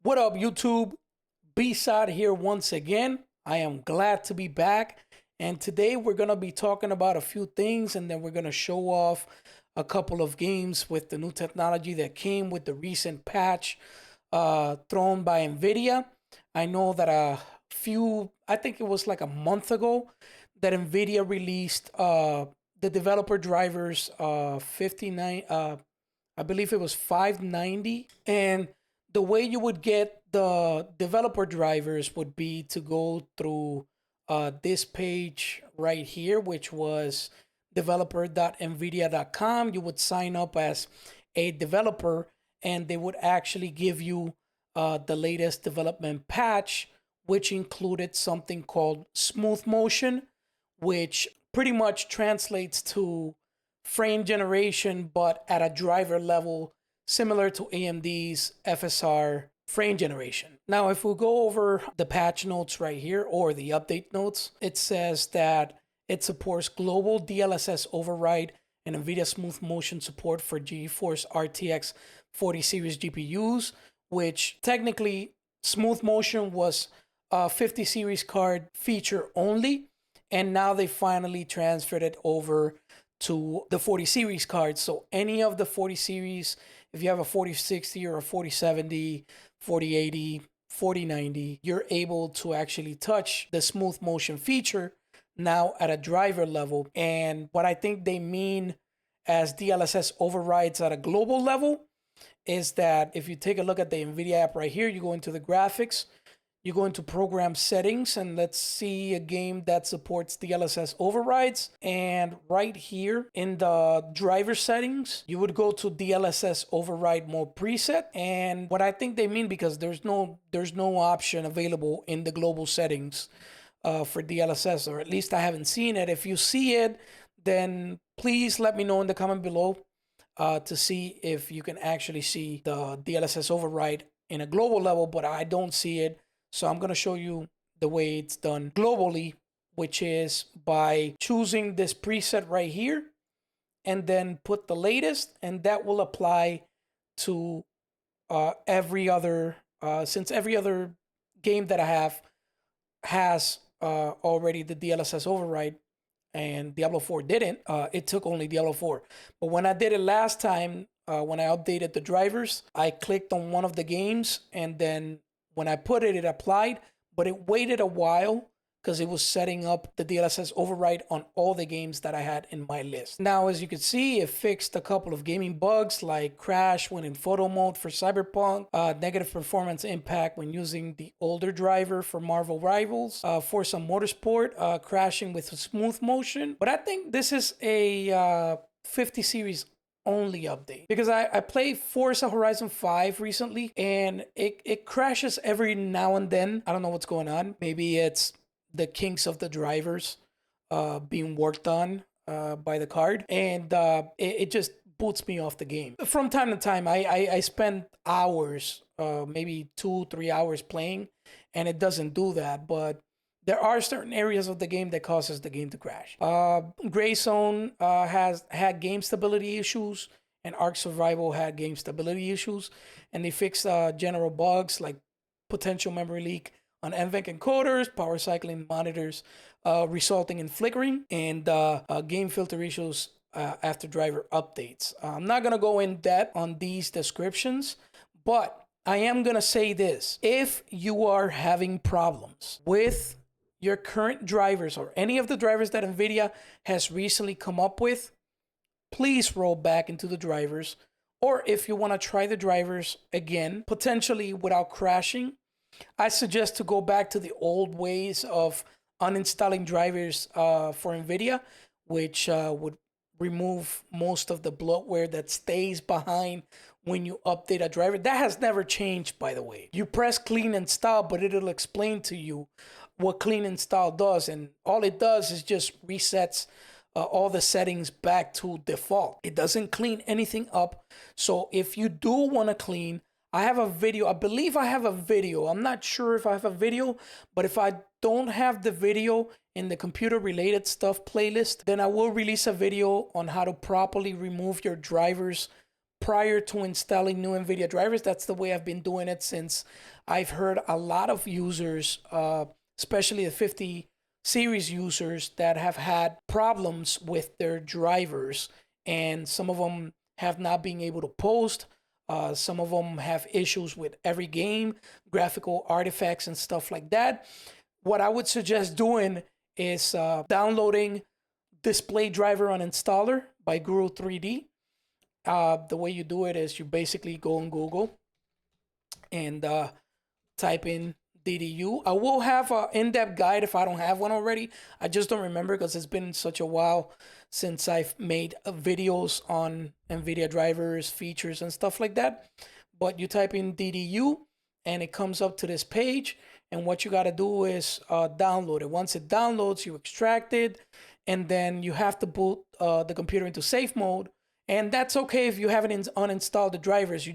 What up, YouTube? B-Side here once again. I am glad to be back. And today we're going to be talking about a few things, and then we're going to show off a couple of games with the new technology that came with the recent patch thrown by Nvidia. I know that I think it was like a month ago, that Nvidia released the developer drivers 59, I believe it was 590. And the way you would get the developer drivers would be to go through this page right here, which was developer.nvidia.com. You would sign up as a developer, and they would actually give you the latest development patch, which included something called smooth motion, which pretty much translates to frame generation, but at a driver level, similar to AMD's FSR frame generation. Now, if we go over the patch notes right here, or the update notes, it says that it supports global DLSS override and NVIDIA smooth motion support for GeForce RTX 40 series GPUs, which technically smooth motion was a 50 series card feature only, and now they finally transferred it over to the 40 series cards. So any of the 40 series, if you have a 4060 or a 4070, 4080, 4090, you're able to actually touch the smooth motion feature now at a driver level. And what I think they mean as DLSS overrides at a global level is that if you take a look at the NVIDIA app right here, you go into the graphics, you go into program settings, and let's see a game that supports DLSS overrides. And right here in the driver settings, you would go to DLSS override mode preset. And what I think they mean, because there's no option available in the global settings for DLSS, or at least I haven't seen it. If you see it, then please let me know in the comment below to see if you can actually see the DLSS override in a global level, but I don't see it. So I'm going to show you the way it's done globally, which is by choosing this preset right here and then put the latest, and that will apply to every other, since every other game that I have has already the DLSS override, and Diablo 4 didn't. It took only Diablo 4. But when I did it last time, when I updated the drivers, I clicked on one of the games, and then when I put it, it applied, but it waited a while because it was setting up the DLSS override on all the games that I had in my list. Now, as you can see, it fixed a couple of gaming bugs like crash when in photo mode for Cyberpunk, negative performance impact when using the older driver for Marvel Rivals, Forza Motorsport, crashing with smooth motion. But I think this is a 50 series only update, because I played Forza Horizon 5 recently, and it crashes every now and then. I don't know what's going on. Maybe it's the kinks of the drivers being worked on by the card, and it just boots me off the game. From time to time, I spend hours, maybe 2-3 hours playing, and it doesn't do that, but there are certain areas of the game that causes the game to crash. Gray Zone has had game stability issues, and Ark Survival had game stability issues, and they fixed general bugs like potential memory leak on NVENC encoders, power cycling monitors, resulting in flickering, and game filter issues after driver updates. I'm not gonna go in depth on these descriptions, but I am gonna say this: if you are having problems with your current drivers, or any of the drivers that NVIDIA has recently come up with, please roll back into the drivers. Or if you want to try the drivers again, potentially without crashing, I suggest to go back to the old ways of uninstalling drivers for NVIDIA, which would remove most of the bloatware that stays behind when you update a driver. That has never changed, by the way. You press clean install, but it'll explain to you what clean install does, and all it does is just resets all the settings back to default. It doesn't clean anything up. So if you do want to clean, I have a video. I believe I have a video. I'm not sure if I have a video, but if I don't have the video in the computer related stuff playlist, then I will release a video on how to properly remove your drivers prior to installing new Nvidia drivers. That's the way I've been doing it since I've heard a lot of users, especially the 50 series users, that have had problems with their drivers, and some of them have not been able to post. Some of them have issues with every game, graphical artifacts and stuff like that. What I would suggest doing is downloading Display Driver on Installer by Guru 3D. The way you do it is you basically go on Google and type in DDU. I will have an in-depth guide if I don't have one already. I just don't remember because it's been such a while since I've made videos on Nvidia drivers, features, and stuff like that. But you type in DDU and it comes up to this page. And what you got to do is download it. Once it downloads, you extract it. And then you have to boot the computer into safe mode. And that's okay if you haven't uninstalled the drivers.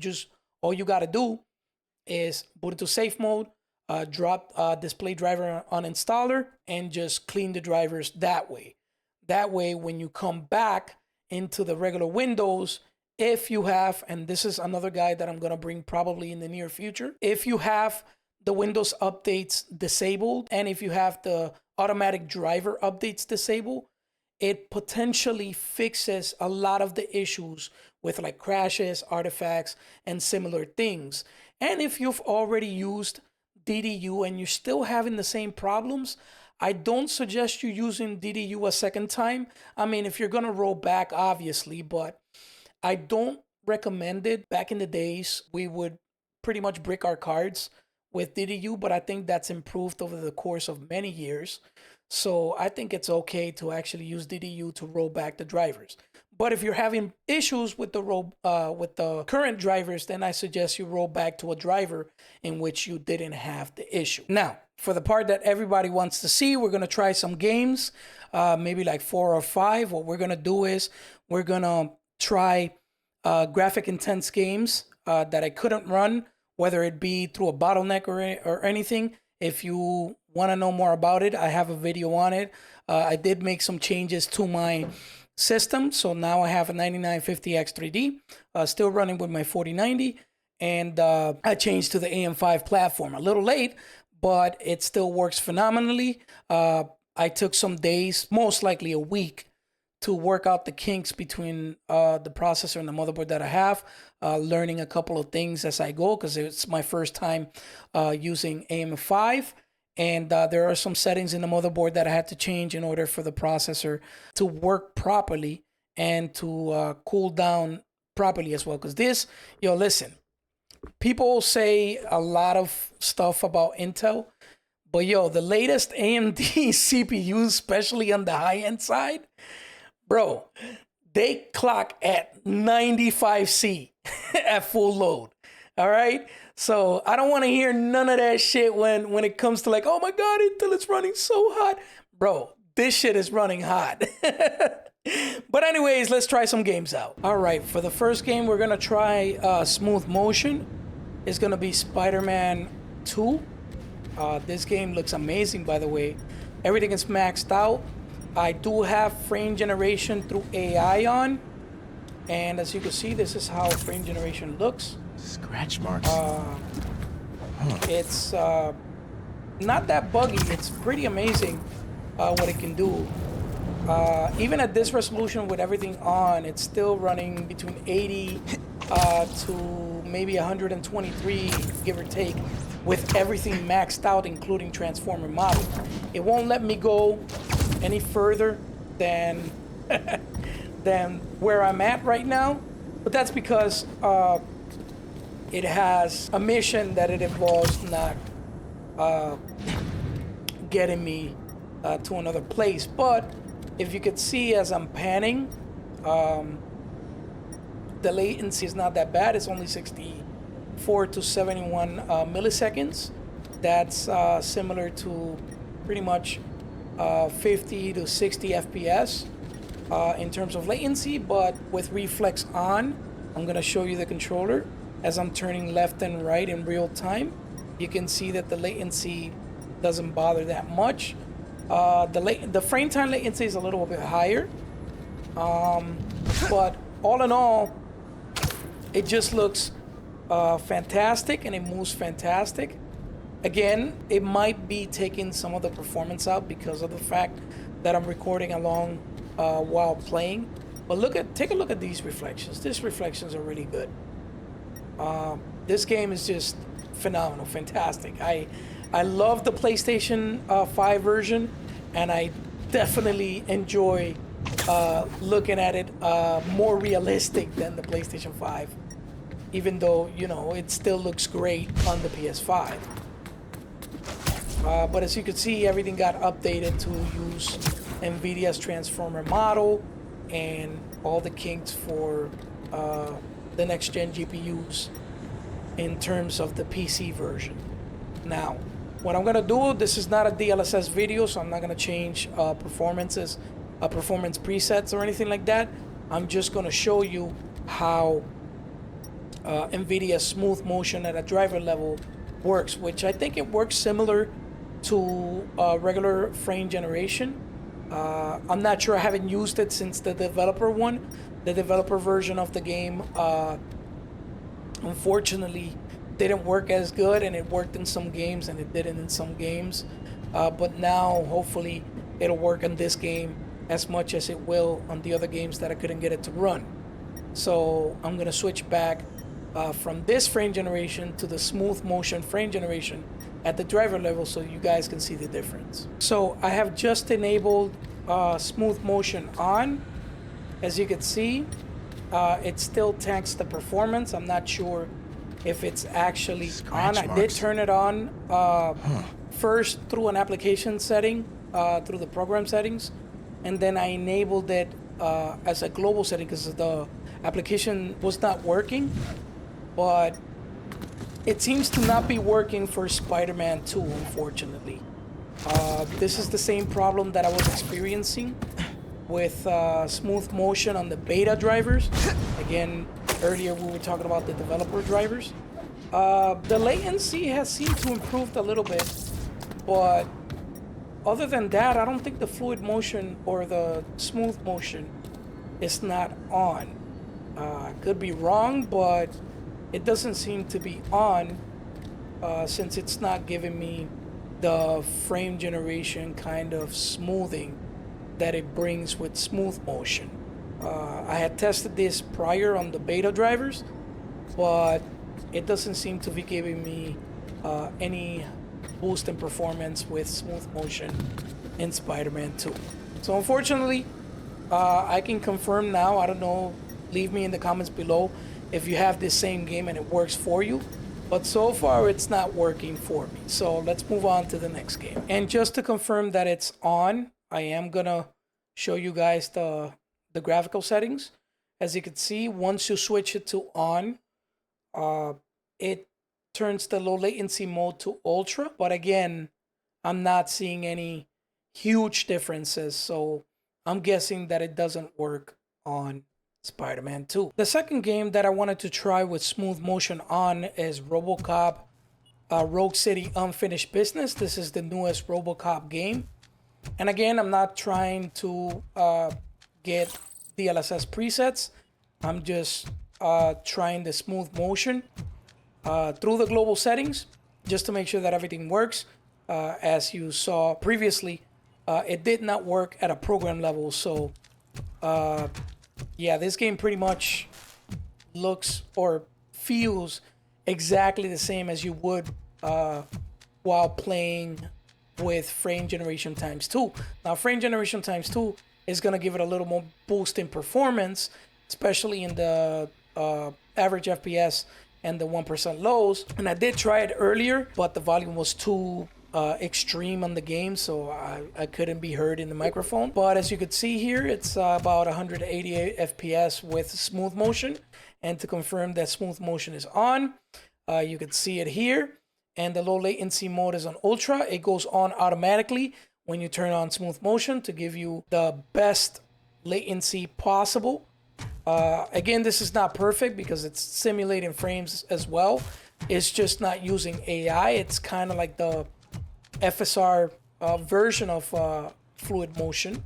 All you got to do is boot into safe mode, drop Display Driver on Installer, and just clean the drivers that way. That way, when you come back into the regular Windows, if you have, and this is another guide that I'm going to bring probably in the near future, if you have the Windows updates disabled, and if you have the automatic driver updates disabled, it potentially fixes a lot of the issues with like crashes, artifacts, and similar things. And if you've already used DDU and you're still having the same problems, I don't suggest you using DDU a second time. I mean, if you're going to roll back, obviously, but I don't recommend it. Back in the days, we would pretty much brick our cards with DDU, but I think that's improved over the course of many years. So I think it's okay to actually use DDU to roll back the drivers. But if you're having issues with the current drivers, then I suggest you roll back to a driver in which you didn't have the issue. Now, for the part that everybody wants to see, we're going to try some games, maybe like 4 or 5. What we're going to do is we're going to try graphic intense games that I couldn't run, whether it be through a bottleneck or anything. If you want to know more about it, I have a video on it. I did make some changes to my system. So now I have a 9950X 3D, still running with my 4090. And I changed to the AM5 platform. A little late, but it still works phenomenally. I took some days, most likely a week, to work out the kinks between the processor and the motherboard that I have, learning a couple of things as I go, because it's my first time using AM5. And there are some settings in the motherboard that I had to change in order for the processor to work properly and to cool down properly as well. Because this, listen, people say a lot of stuff about Intel, but the latest AMD CPUs, especially on the high-end side, bro, they clock at 95C at full load. All right. So I don't want to hear none of that shit when it comes to like, oh my God, Intel is running so hot. Bro, this shit is running hot. But anyways, let's try some games out. All right. For the first game, we're going to try smooth motion. It's going to be Spider-Man 2. This game looks amazing, by the way. Everything is maxed out. I do have frame generation through AI on. And as you can see, this is how frame generation looks. Scratch marks. It's not that buggy. It's pretty amazing what it can do. Even at this resolution with everything on, it's still running between 80 to maybe 123, give or take, with everything maxed out, including transformer model. It won't let me go any further than than where I'm at right now, but that's because it has a mission that it involves not getting me to another place. But if you could see as I'm panning, the latency is not that bad. It's only 64 to 71 milliseconds. That's similar to pretty much 50 to 60 FPS in terms of latency, but with reflex on. I'm going to show you the controller as I'm turning left and right in real time. You can see that the latency doesn't bother that much. The frame time latency is a little bit higher, but all in all, it just looks fantastic, and it moves fantastic. Again, it might be taking some of the performance out because of the fact that I'm recording along while playing. But take a look at these reflections. These reflections are really good. This game is just phenomenal, fantastic. I love the PlayStation 5 version, and I definitely enjoy looking at it more realistic than the PlayStation 5, even though, you know, it still looks great on the PS5. But as you can see, everything got updated to use Nvidia's transformer model and all the kinks for the next gen GPUs in terms of the PC version. Now, what I'm gonna do, this is not a DLSS video, so I'm not gonna change performance presets or anything like that. I'm just gonna show you how Nvidia smooth motion at a driver level works, which I think it works similar to regular frame generation. I'm not sure, I haven't used it since the developer one. The developer version of the game unfortunately didn't work as good, and it worked in some games and it didn't in some games. But now hopefully it'll work on this game as much as it will on the other games that I couldn't get it to run. So I'm gonna switch back from this frame generation to the smooth motion frame generation at the driver level so you guys can see the difference. So I have just enabled smooth motion on. As you can see, it still tanks the performance. I'm not sure if it's actually on. I did turn it on first through an application setting, through the program settings, and then I enabled it as a global setting because the application was not working. But it seems to not be working for Spider-Man 2, unfortunately. This is the same problem that I was experiencing with smooth motion on the beta drivers. Again, earlier we were talking about the developer drivers. The latency has seemed to improve a little bit, but other than that, I don't think the fluid motion or the smooth motion is not on. Could be wrong, but it doesn't seem to be on since it's not giving me the frame generation kind of smoothing that it brings with smooth motion. I had tested this prior on the beta drivers, but it doesn't seem to be giving me any boost in performance with smooth motion in Spider-Man 2. So unfortunately, I can confirm now. I don't know, leave me in the comments below if you have this same game and it works for you. But so far it's not working for me. So let's move on to the next game. And just to confirm that it's on, I am gonna show you guys the graphical settings. As you can see, once you switch it to on, it turns the low latency mode to ultra. But again, I'm not seeing any huge differences, so I'm guessing that it doesn't work on Spider-Man 2. The second game that I wanted to try with smooth motion on is Robocop Rogue City Unfinished Business. This is the newest Robocop game. And again, I'm not trying to get DLSS presets. I'm just trying the smooth motion through the global settings just to make sure that everything works. As you saw previously, it did not work at a program level. So yeah, this game pretty much looks or feels exactly the same as you would while playing with frame generation times 2. Now, frame generation times 2 is going to give it a little more boost in performance, especially in the average FPS and the 1% lows. And I did try it earlier, but the volume was too extreme on the game, so I couldn't be heard in the microphone. But as you could see here, it's about 188 FPS with smooth motion. And to confirm that smooth motion is on, you could see it here. And the low latency mode is on ultra. It goes on automatically when you turn on smooth motion to give you the best latency possible. Again, this is not perfect because it's simulating frames as well. It's just not using AI. It's kind of like the FSR version of fluid motion.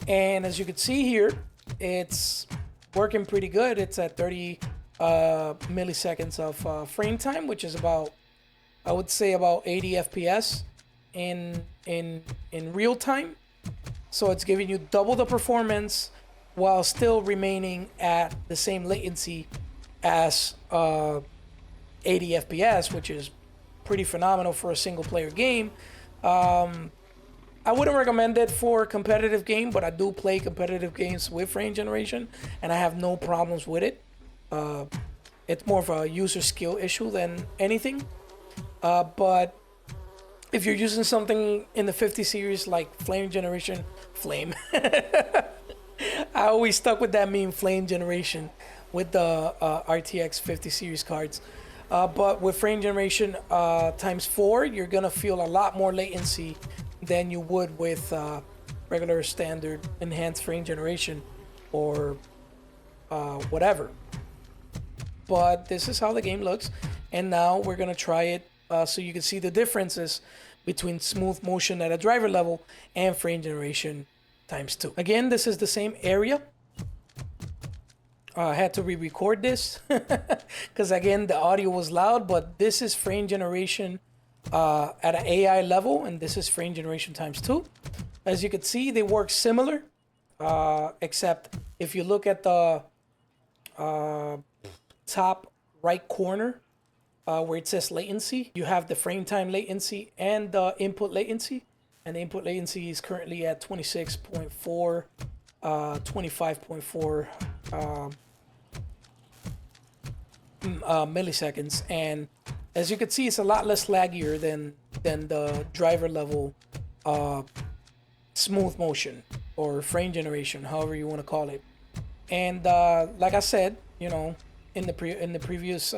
And as you can see here, it's working pretty good. It's at 30 milliseconds of frame time, which is about, I would say, about 80 FPS in real time. So it's giving you double the performance while still remaining at the same latency as 80 FPS, which is pretty phenomenal for a single player game. I wouldn't recommend it for a competitive game, but I do play competitive games with frame generation, and I have no problems with it. It's more of a user skill issue than anything. But if you're using something in the 50 series like flame generation, I always stuck with that meme, flame generation, with the RTX 50 series cards. But with frame generation times 4, you're gonna feel a lot more latency than you would with regular standard enhanced frame generation or whatever. But this is how the game looks, and now we're gonna try it so you can see the differences between smooth motion at a driver level and frame generation times 2. Again, this is the same area. I had to re-record this because again the audio was loud, but this is frame generation at an AI level, and this is frame generation times 2. As you can see, they work similar, except if you look at the top right corner where it says latency, you have the frame time latency and the input latency, and the input latency is currently at 26.4 25.4 milliseconds, and as you can see, it's a lot less laggier than the driver level smooth motion or frame generation, however you want to call it. And like I said, you know, in the previous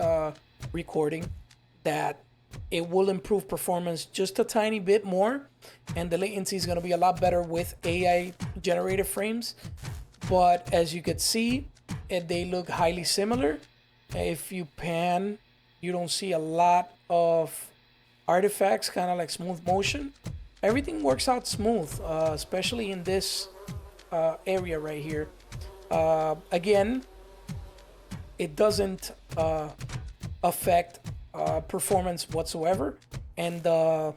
recording, that it will improve performance just a tiny bit more, and the latency is going to be a lot better with AI generated frames. But as you could see, they look highly similar. If you pan, you don't see a lot of artifacts, kind of like smooth motion. Everything works out smooth, especially in this area right here. Again, it doesn't affect performance whatsoever, and the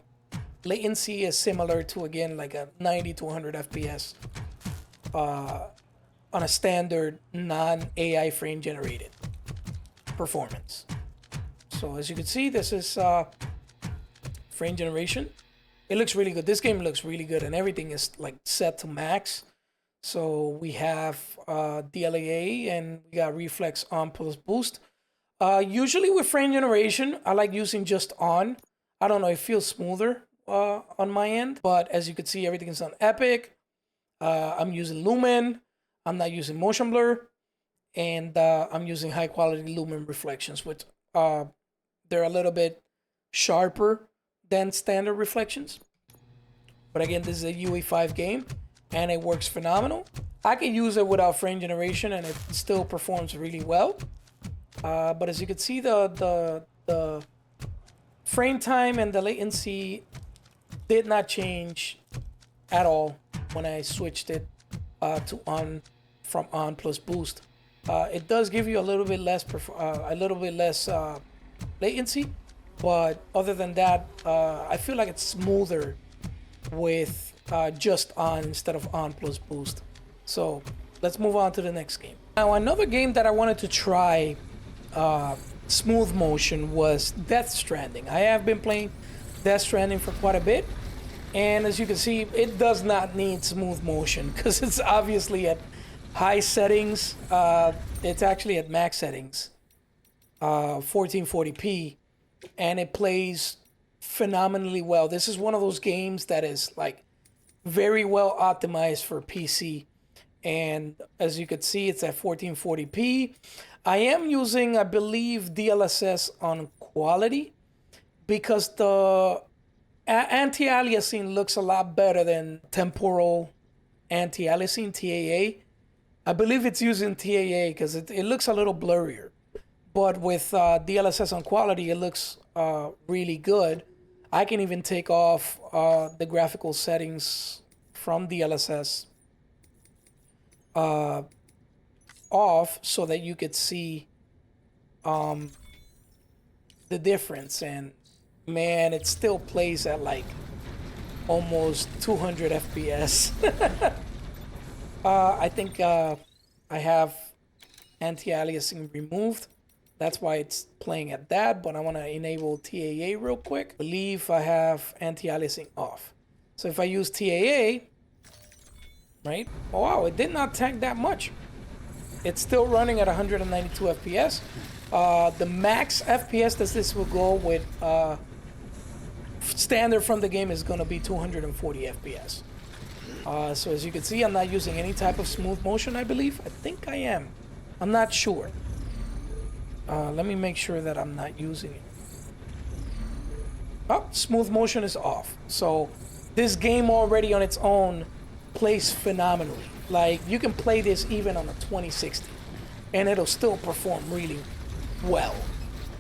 latency is similar to, again, like a 90 to 100 FPS on a standard non-AI frame generated performance. So as you can see, this is frame generation. It looks really good. This game looks really good, and everything is like set to max. So we have DLAA, and we got reflex on plus boost. Usually with frame generation, I like using just on. I don't know, it feels smoother on my end, but as you can see, everything is on epic. I'm using lumen. I'm not using motion blur, and I'm using high quality lumen reflections, which they're a little bit sharper than standard reflections. But again, this is a UE5 game, and it works phenomenal. I can use it without frame generation, and it still performs really well. But as you can see, the frame time and the latency did not change at all when I switched it to on from on plus boost. It does give you a little bit less latency, but other than that, I feel like it's smoother with just on instead of on plus boost. So let's move on to the next game. Now, another game that I wanted to try smooth motion was Death Stranding. I have been playing Death Stranding for quite a bit, and as you can see, it does not need smooth motion because it's obviously at high settings. It's actually at max settings, 1440p, and it plays phenomenally well. This is one of those games that is like very well optimized for PC, and as you can see, it's at 1440p. I am using, I believe, DLSS on quality because the anti-aliasing looks a lot better than temporal anti-aliasing, TAA. I believe it's using TAA because it looks a little blurrier. But with DLSS on quality, it looks really good. I can even take off the graphical settings from DLSS off so that you could see the difference. And man, it still plays at like almost 200 FPS. I think I have anti-aliasing removed. That's why it's playing at that, but I want to enable TAA real quick. I believe I have anti-aliasing off. So if I use TAA, right? Oh, wow, it did not tank that much. It's still running at 192 FPS. The max FPS that this will go with standard from the game is going to be 240 FPS. So as you can see, I'm not using any type of smooth motion, I believe. I think I am. I'm not sure. Let me make sure that I'm not using it. Oh, smooth motion is off. So this game already on its own plays phenomenally. Like, you can play this even on a 2060 and it'll still perform really well.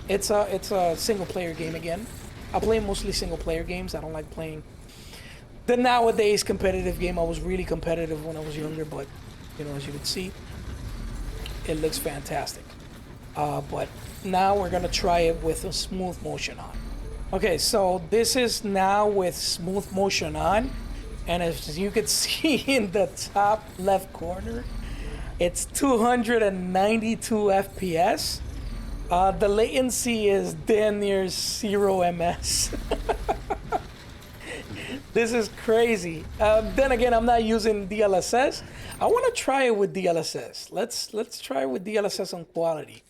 It's a single player game again. I play mostly single player games. I don't like playing the nowadays competitive game. I was really competitive when I was younger, but you know, as you can see, it looks fantastic. But now we're gonna try it with a smooth motion on. Okay, so this is now with smooth motion on, and as you can see in the top left corner, it's 292 FPS. The latency is damn near 0 ms. This is crazy. Then again, I'm not using DLSS. I want to try it with DLSS. Let's try it with DLSS on quality,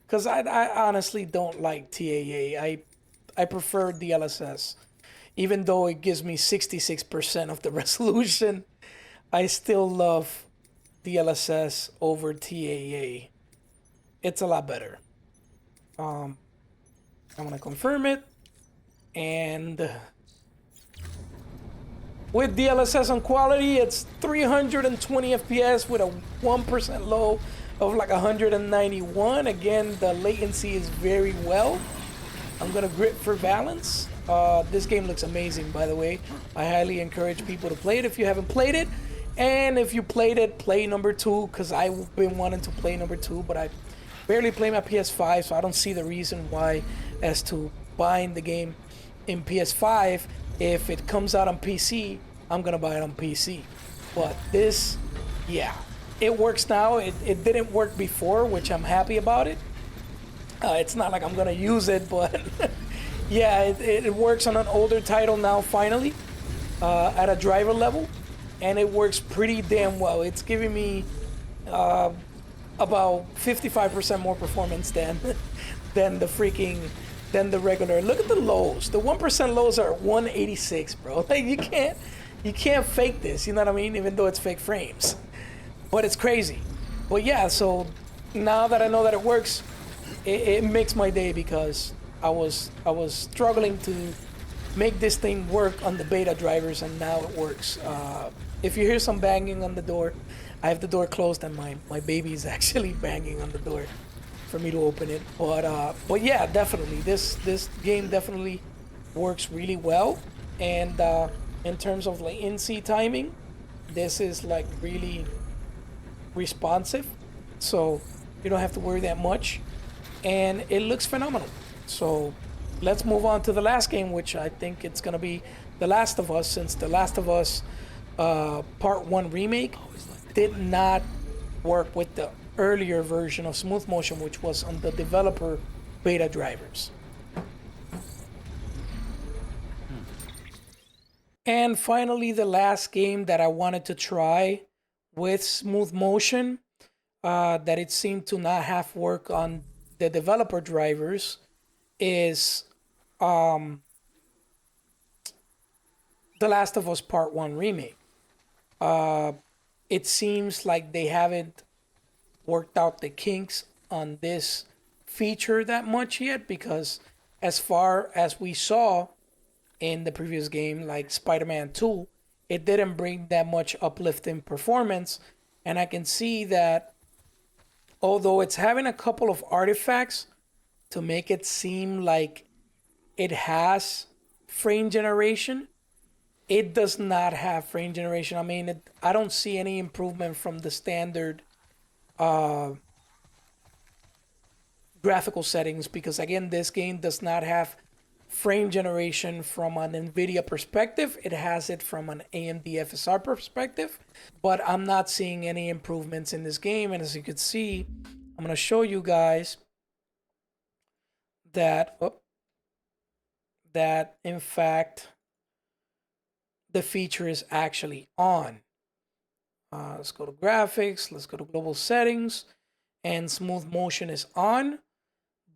because I honestly don't like TAA. I prefer DLSS, even though it gives me 66% of the resolution. I still love DLSS over TAA. It's a lot better. I'm gonna confirm it, and with DLSS on quality, it's 320 FPS with a 1% low of like 191. Again, the latency is very well. I'm gonna grip for balance. This game looks amazing, by the way. I highly encourage people to play it if you haven't played it. And if you played it, play number 2, because I've been wanting to play number 2, but I barely play my PS5, so I don't see the reason why as to buying the game in PS5. If it comes out on PC, I'm gonna buy it on PC. But this, yeah, it works now. It didn't work before, which I'm happy about it. It's not like I'm gonna use it, but yeah, it works on an older title now, finally, at a driver level, and it works pretty damn well. It's giving me about 55% more performance than the regular. Look at the lows. The 1% lows are 186, bro. Like, you can't fake this. You know what I mean? Even though it's fake frames, but it's crazy. But yeah, so now that I know that it works, it makes my day, because I was struggling to make this thing work on the beta drivers, and now it works. If you hear some banging on the door, I have the door closed, and my baby is actually banging on the door for me to open it. But yeah, definitely this game definitely works really well. And in terms of latency timing, this is like really responsive, so you don't have to worry that much, and it looks phenomenal. So let's move on to the last game, which I think it's gonna be The Last of Us, since The Last of Us Part 1 Remake did not work with the earlier version of smooth motion, which was on the developer beta drivers. And finally, the last game that I wanted to try with smooth motion, that it seemed to not have work on the developer drivers, is The Last of Us Part 1 Remake. It seems like they haven't worked out the kinks on this feature that much yet, because as far as we saw in the previous game, like Spider-Man 2, it didn't bring that much uplift in performance. And I can see that although it's having a couple of artifacts to make it seem like it has frame generation, it does not have frame generation. I mean, I don't see any improvement from the standard uh, graphical settings, because again, this game does not have frame generation from an Nvidia perspective. It has it from an AMD FSR perspective, but I'm not seeing any improvements in this game. And as you can see, I'm going to show you guys that that in fact the feature is actually on. Let's go to graphics, let's go to global settings, and smooth motion is on,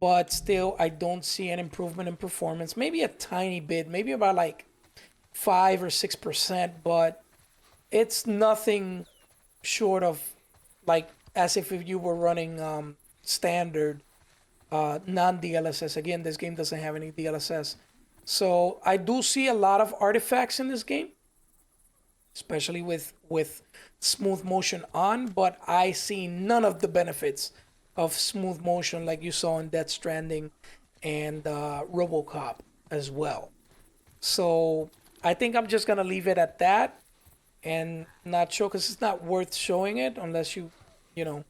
but still I don't see an improvement in performance. Maybe a tiny bit, maybe about like 5 or 6%, but it's nothing short of like as if you were running standard non DLSS. Again, this game doesn't have any DLSS. So I do see a lot of artifacts in this game, especially with smooth motion on, but I see none of the benefits of smooth motion like you saw in Death Stranding and Robocop as well. So I think I'm just gonna leave it at that and not show, because it's not worth showing it unless you know,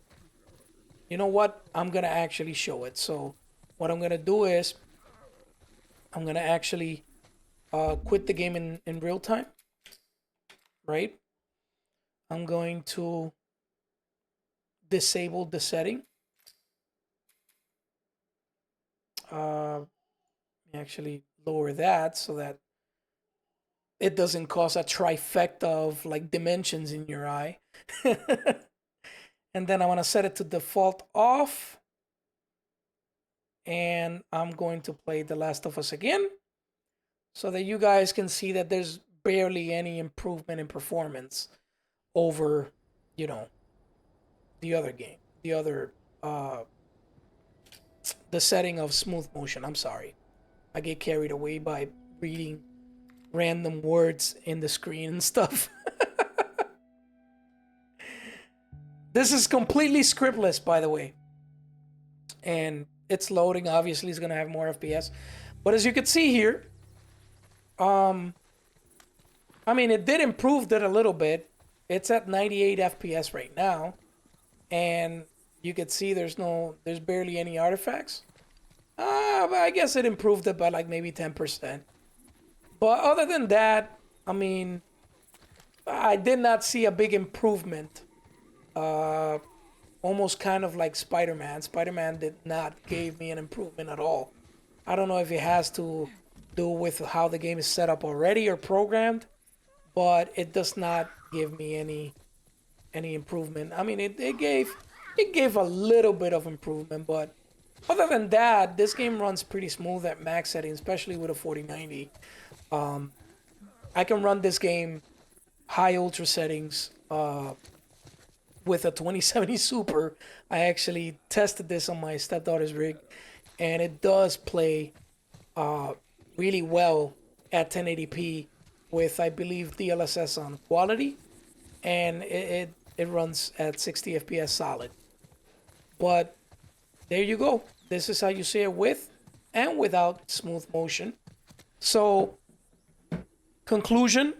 you know what? I'm gonna actually show it. So what I'm gonna do is I'm gonna actually quit the game in real time, right? I'm going to disable the setting. Actually lower that so that it doesn't cause a trifecta of like dimensions in your eye. And then I want to set it to default off. And I'm going to play The Last of Us again so that you guys can see that there's barely any improvement in performance over, you know, the other game, the other, the setting of smooth motion. I'm sorry. I get carried away by reading random words in the screen and stuff. This is completely scriptless, by the way. And it's loading. Obviously, it's going to have more FPS. But as you can see here, I mean, it did improve it a little bit. It's at 98 FPS right now. And you can see there's barely any artifacts. But I guess it improved it by like maybe 10%. But other than that, I mean, I did not see a big improvement. Almost kind of like Spider-Man. Spider-Man did not give me an improvement at all. I don't know if it has to do with how the game is set up already or programmed, but it does not give me any improvement. I mean, it gave a little bit of improvement, but other than that, this game runs pretty smooth at max settings, especially with a 4090. I can run this game high ultra settings with a 2070 Super. I actually tested this on my stepdaughter's rig, and it does play really well at 1080p with, I believe, DLSS on quality, and it runs at 60 FPS solid. But there you go. This is how you see it with and without smooth motion. So, conclusion,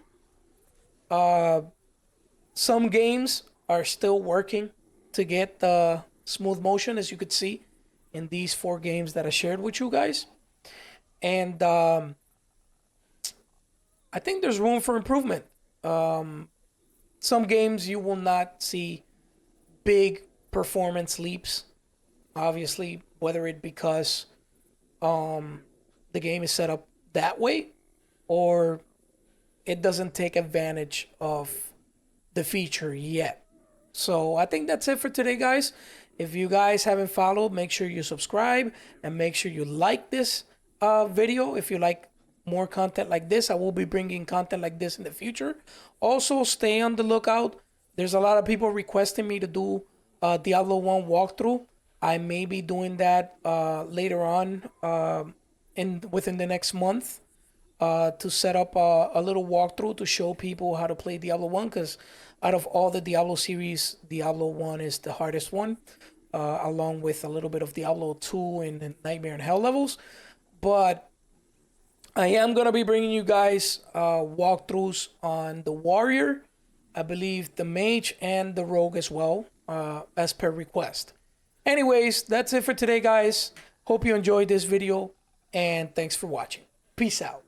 some games are still working to get the smooth motion, as you could see in these 4 games that I shared with you guys. And I think there's room for improvement. Some games you will not see big performance leaps, obviously, whether it because the game is set up that way or it doesn't take advantage of the feature yet. So I think that's it for today, guys. If you guys haven't followed, make sure you subscribe and make sure you like this video. If you like more content like this, I will be bringing content like this in the future. Also, stay on the lookout. There's a lot of people requesting me to do Diablo 1 walkthrough. I may be doing that later on within the next month. To set up a little walkthrough to show people how to play Diablo 1, because out of all the Diablo series, Diablo 1 is the hardest one, along with a little bit of Diablo 2 and Nightmare and Hell levels. But I am going to be bringing you guys walkthroughs on the Warrior, I believe the Mage, and the Rogue as well. as per request. Anyways, that's it for today, guys. Hope you enjoyed this video, and thanks for watching. Peace out.